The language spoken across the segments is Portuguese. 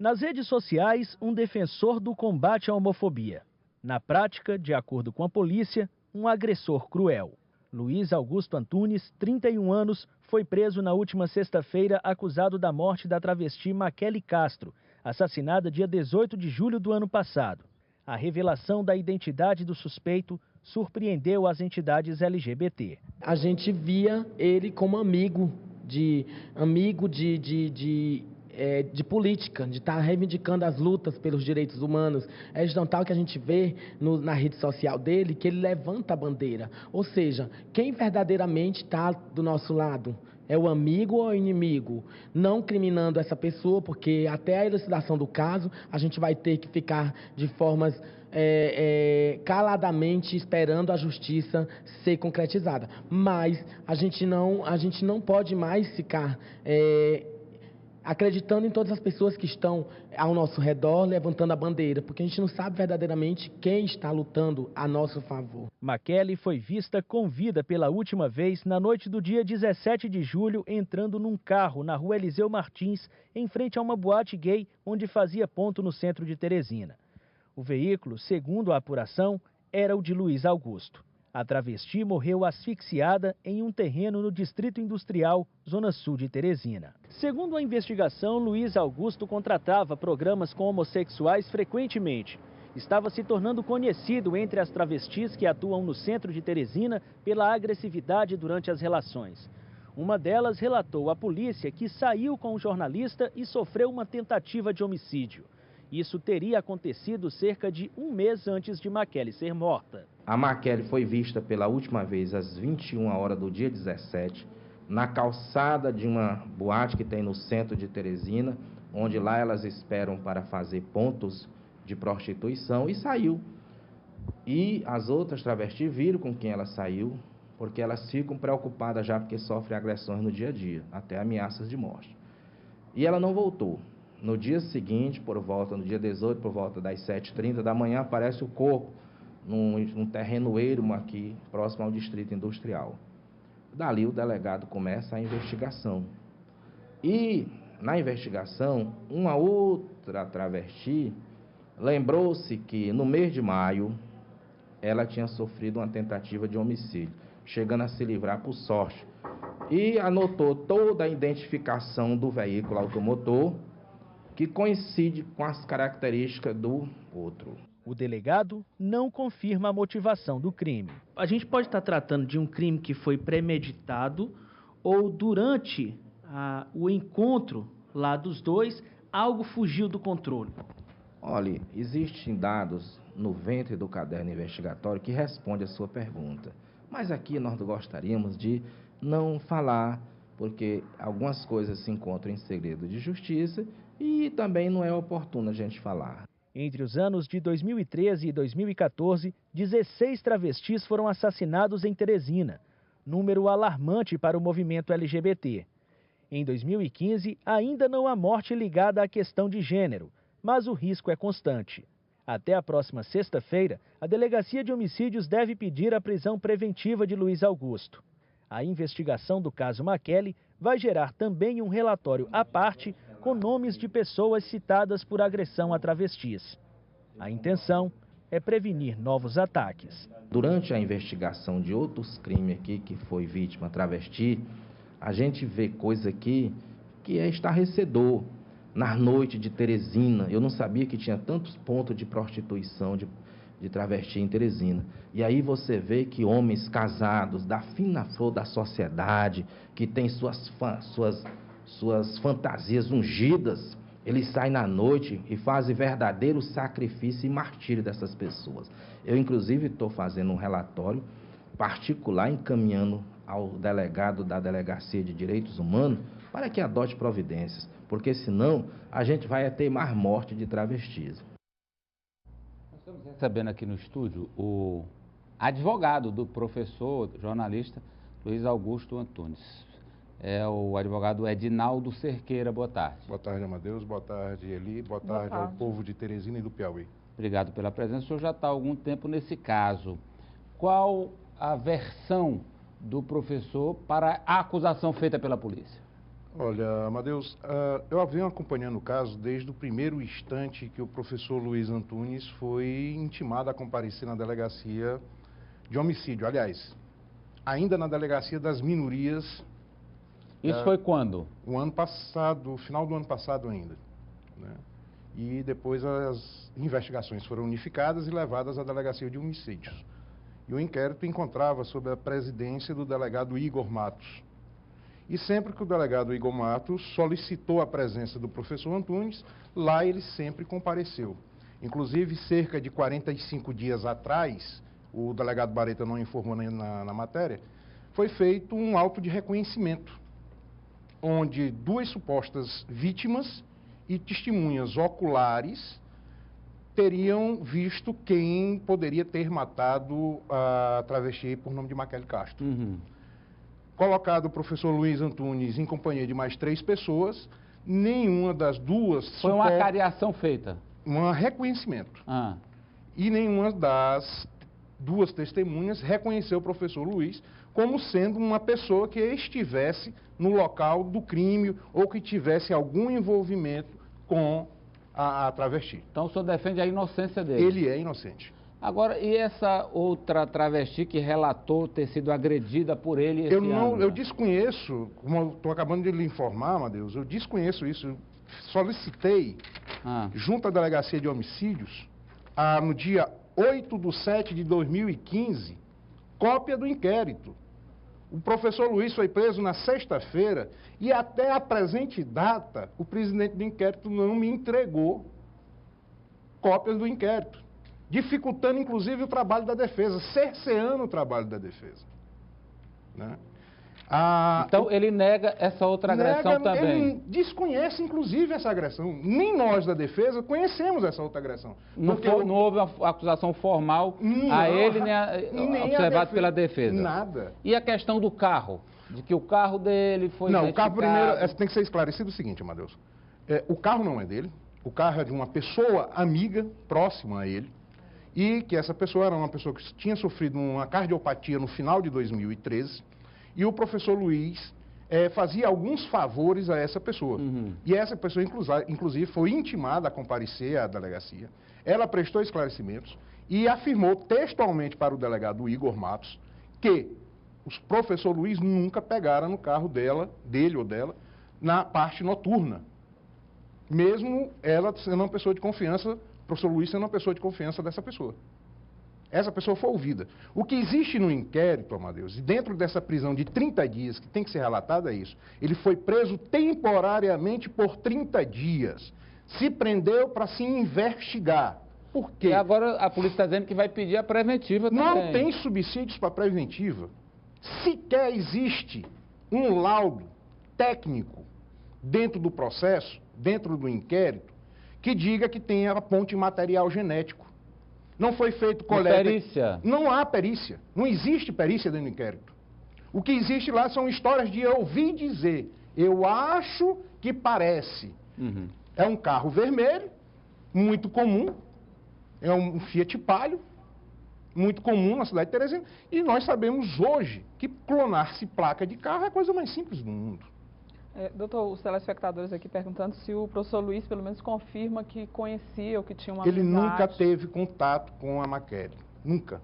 Nas redes sociais, um defensor do combate à homofobia. Na prática, de acordo com a polícia, um agressor cruel. Luiz Augusto Antunes, 31 anos, foi preso na última sexta-feira acusado da morte da travesti Maquele Castro, assassinada dia 18 de julho do ano passado. A revelação da identidade do suspeito surpreendeu as entidades LGBT. A gente via ele como amigo de política, de estar reivindicando as lutas pelos direitos humanos. É de tal que a gente vê na rede social dele que ele levanta a bandeira. Ou seja, quem verdadeiramente está do nosso lado? É o amigo ou o inimigo? Não criminando essa pessoa, porque até a elucidação do caso, a gente vai ter que ficar de formas caladamente esperando a justiça ser concretizada. Mas a gente não pode mais ficar acreditando em todas as pessoas que estão ao nosso redor, levantando a bandeira, porque a gente não sabe verdadeiramente quem está lutando a nosso favor. Maquele foi vista com vida pela última vez na noite do dia 17 de julho, entrando num carro na rua Eliseu Martins, em frente a uma boate gay, onde fazia ponto no centro de Teresina. O veículo, segundo a apuração, era o de Luiz Augusto. A travesti morreu asfixiada em um terreno no Distrito Industrial, zona sul de Teresina. Segundo a investigação, Luiz Augusto contratava programas com homossexuais frequentemente. Estava se tornando conhecido entre as travestis que atuam no centro de Teresina pela agressividade durante as relações. Uma delas relatou à polícia que saiu com o jornalista e sofreu uma tentativa de homicídio. Isso teria acontecido cerca de um mês antes de Maquele ser morta. A Maquele foi vista pela última vez às 21 horas do dia 17, na calçada de uma boate que tem no centro de Teresina, onde lá elas esperam para fazer pontos de prostituição, e saiu. E as outras travestis viram com quem ela saiu, porque elas ficam preocupadas já porque sofrem agressões no dia a dia, até ameaças de morte. E ela não voltou. No dia seguinte, no dia 18, por volta das 7h30 da manhã, aparece o corpo num terreno ermo aqui, próximo ao Distrito Industrial. Dali o delegado começa a investigação. E na investigação, uma outra travesti lembrou-se que no mês de maio ela tinha sofrido uma tentativa de homicídio, chegando a se livrar por sorte. E anotou toda a identificação do veículo automotor, que coincide com as características do outro. O delegado não confirma a motivação do crime. A gente pode estar tratando de um crime que foi premeditado ou durante o encontro lá dos dois, algo fugiu do controle. Olha, existem dados no ventre do caderno investigatório que responde a sua pergunta. Mas aqui nós gostaríamos de não falar, porque algumas coisas se encontram em segredo de justiça e também não é oportuno a gente falar. Entre os anos de 2013 e 2014, 16 travestis foram assassinados em Teresina, número alarmante para o movimento LGBT. Em 2015, ainda não há morte ligada à questão de gênero, mas o risco é constante. Até a próxima sexta-feira, a Delegacia de Homicídios deve pedir a prisão preventiva de Luiz Augusto. A investigação do caso Maquele vai gerar também um relatório à parte com nomes de pessoas citadas por agressão a travestis. A intenção é prevenir novos ataques. Durante a investigação de outros crimes aqui que foi vítima travesti, a gente vê coisa aqui que é estarrecedor. Na noite de Teresina, eu não sabia que tinha tantos pontos de prostituição de travesti em Teresina. E aí você vê que homens casados, da fina flor da sociedade, que têm suas fantasias ungidas, eles saem na noite e fazem verdadeiro sacrifício e martírio dessas pessoas. Eu, inclusive, estou fazendo um relatório particular, encaminhando ao delegado da Delegacia de Direitos Humanos para que adote providências, porque senão a gente vai ter mais morte de travestis. Nós estamos recebendo aqui no estúdio o advogado do professor, jornalista Luiz Augusto Antunes. É o advogado Edinaldo Cerqueira. Boa tarde. Boa tarde, Amadeus. Boa tarde, Eli. Boa tarde ao povo de Teresina e do Piauí. Obrigado pela presença. O senhor já está há algum tempo nesse caso. Qual a versão do professor para a acusação feita pela polícia? Olha, Amadeus, eu venho acompanhando o caso desde o primeiro instante que o professor Luiz Antunes foi intimado a comparecer na delegacia de homicídio. Aliás, ainda na delegacia das minorias. Isso foi quando? O ano passado, final do ano passado ainda, né? E depois as investigações foram unificadas e levadas à delegacia de homicídios. E o inquérito encontrava sob a presidência do delegado Igor Matos. E sempre que o delegado Igor Matos solicitou a presença do professor Antunes, lá ele sempre compareceu. Inclusive, cerca de 45 dias atrás, o delegado Bareta não informou na matéria, foi feito um auto de reconhecimento, onde duas supostas vítimas e testemunhas oculares teriam visto quem poderia ter matado a travesti por nome de Maquele Castro. Uhum. Colocado o professor Luiz Antunes em companhia de mais 3 pessoas, nenhuma das duas... Foi uma cariação feita? Um reconhecimento. Ah. E nenhuma das duas testemunhas reconheceu o professor Luiz como sendo uma pessoa que estivesse no local do crime ou que tivesse algum envolvimento com a travesti. Então o senhor defende a inocência dele? Ele é inocente. Agora, e essa outra travesti que relatou ter sido agredida por ele esse ano? Eu desconheço, como eu estou acabando de lhe informar, Amadeus, eu desconheço isso. Eu solicitei, junto à Delegacia de Homicídios, no dia 8/7/2015, cópia do inquérito. O professor Luiz foi preso na sexta-feira e até a presente data, o presidente do inquérito não me entregou cópias do inquérito, dificultando inclusive o trabalho da defesa, cerceando o trabalho da defesa, né? Então ele nega essa outra agressão também? Ele desconhece inclusive essa agressão. Nem nós da defesa conhecemos essa outra agressão. Não houve uma acusação formal a ele nem observado pela defesa? Nada. E a questão do carro? De que o carro dele foi Não, o carro primeiro, tem que ser esclarecido o seguinte, Amadeus. O carro não é dele, o carro é de uma pessoa amiga, próxima a ele, e que essa pessoa era uma pessoa que tinha sofrido uma cardiopatia no final de 2013, e o professor Luiz fazia alguns favores a essa pessoa. Uhum. E essa pessoa, inclusive, foi intimada a comparecer à delegacia. Ela prestou esclarecimentos e afirmou textualmente para o delegado Igor Matos que o professor Luiz nunca pegara no carro dele ou dela, na parte noturna. Mesmo ela sendo uma pessoa de confiança, o professor Luiz sendo uma pessoa de confiança dessa pessoa. Essa pessoa foi ouvida. O que existe no inquérito, Amadeus, e dentro dessa prisão de 30 dias, que tem que ser relatada, é isso. Ele foi preso temporariamente por 30 dias. Se prendeu para se investigar. Por quê? E agora a polícia está dizendo que vai pedir a preventiva também. Não tem subsídios para preventiva. Sequer existe um laudo técnico dentro do processo, dentro do inquérito, que diga que tem a ponte material genético. Não foi feito coleta. Perícia? Não há perícia. Não existe perícia dentro do inquérito. O que existe lá são histórias de eu ouvi dizer. Eu acho que parece. Uhum. É um carro vermelho, muito comum. É um Fiat Palio, muito comum na cidade de Teresina. E nós sabemos hoje que clonar-se placa de carro é a coisa mais simples do mundo. Doutor, os telespectadores aqui perguntando se o professor Luiz pelo menos confirma que conhecia ou que tinha uma Ele amizade. nunca teve contato com a Maquele. Nunca.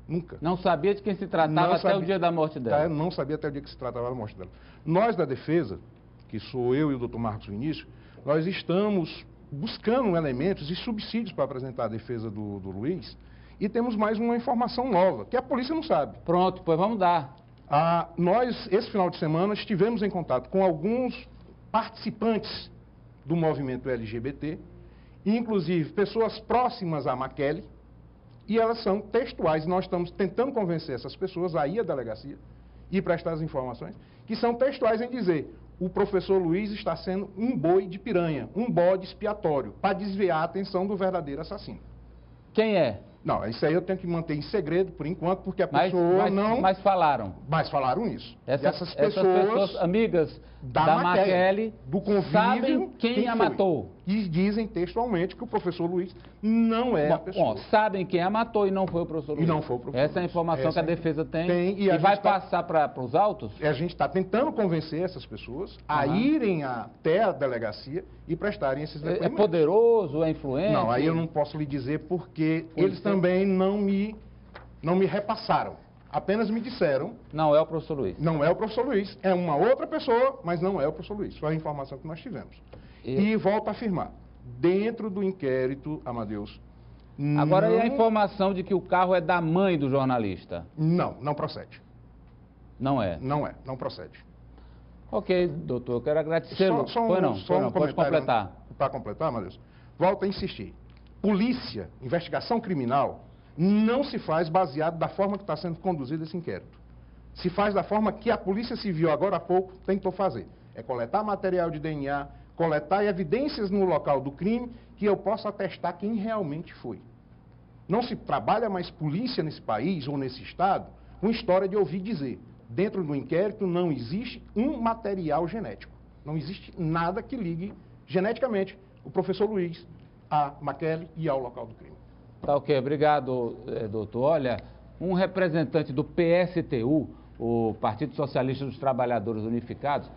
Nunca. Não sabia de quem se tratava até o dia da morte dela? Não sabia até o dia que se tratava da morte dela. Nós da defesa, que sou eu e o doutor Marcos Vinícius, nós estamos buscando elementos e subsídios para apresentar a defesa do Luiz e temos mais uma informação nova, que a polícia não sabe. Pronto, pois vamos dar. Nós, esse final de semana, estivemos em contato com alguns participantes do movimento LGBT, inclusive pessoas próximas à Maquele, e elas são textuais. Nós estamos tentando convencer essas pessoas a ir à delegacia e prestar as informações, que são textuais em dizer: o professor Luiz está sendo um boi de piranha, um bode expiatório, para desviar a atenção do verdadeiro assassino. Quem é? Não, isso aí eu tenho que manter em segredo por enquanto, porque a pessoa não... Mas falaram. Mas falaram isso. Essas pessoas amigas da Maquele, do convívio, sabem quem a foi. matou. E dizem textualmente que o professor Luiz não é a pessoa. Bom, sabem quem a matou e não foi o professor Luiz. E não foi o professor Essa é a informação que a defesa tem e vai passar para os autos? A gente está tentando convencer essas pessoas a irem até a delegacia e prestarem esses depoimentos. É poderoso, é influente? Não, aí eu não posso lhe dizer porque eles também não me repassaram. Apenas me disseram... Não é o professor Luiz. Não é o professor Luiz. É uma outra pessoa, mas não é o professor Luiz. Foi a informação que nós tivemos. E volto a afirmar, dentro do inquérito, Amadeus... Agora, e a informação de que o carro é da mãe do jornalista? Não procede. Não é? Não procede. Ok, doutor, eu quero agradecê-lo. Pode completar. Para completar, Amadeus, volto a insistir. Polícia, investigação criminal, não se faz baseado da forma que está sendo conduzido esse inquérito. Se faz da forma que a Polícia Civil, agora há pouco, tentou fazer. É coletar material de DNA, coletar evidências no local do crime, que eu possa atestar quem realmente foi. Não se trabalha mais polícia nesse país ou nesse estado com história de ouvir dizer. Dentro do inquérito não existe um material genético. Não existe nada que ligue geneticamente o professor Luiz a Maquele e ao local do crime. Tá ok, obrigado, doutor. Olha, um representante do PSTU, o Partido Socialista dos Trabalhadores Unificados,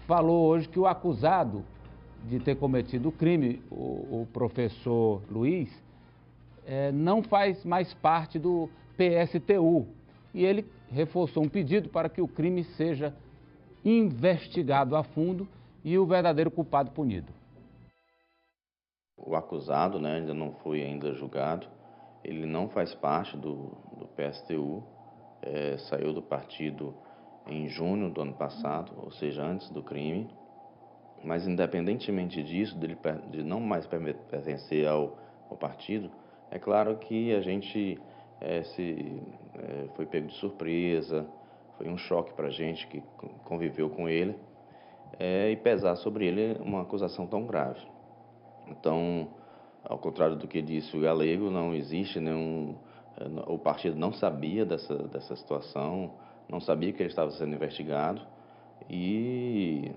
falou hoje que o acusado de ter cometido o crime, o professor Luiz, não faz mais parte do PSTU. E ele reforçou um pedido para que o crime seja investigado a fundo e o verdadeiro culpado punido. O acusado, ainda não foi julgado, ele não faz parte do PSTU, saiu do partido em junho do ano passado, ou seja, antes do crime, mas independentemente disso, de não mais pertencer ao partido, é claro que a gente foi pego de surpresa, foi um choque para a gente que conviveu com ele, e pesar sobre ele uma acusação tão grave. Então, ao contrário do que disse o Galego, não existe o partido não sabia dessa situação, não sabia que ele estava sendo investigado e,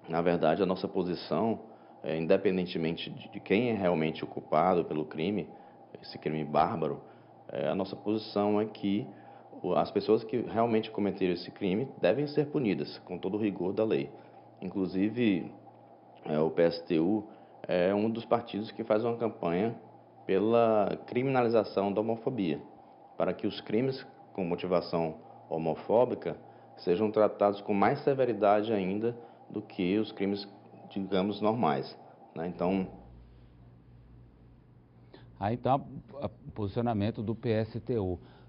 na verdade, a nossa posição, independentemente de quem é realmente o culpado pelo crime, esse crime bárbaro, a nossa posição é que as pessoas que realmente cometeram esse crime devem ser punidas com todo o rigor da lei. Inclusive, o PSTU é um dos partidos que faz uma campanha pela criminalização da homofobia, para que os crimes com motivação homofóbica sejam tratados com mais severidade ainda do que os crimes, digamos, normais, Então, o posicionamento do PSTU.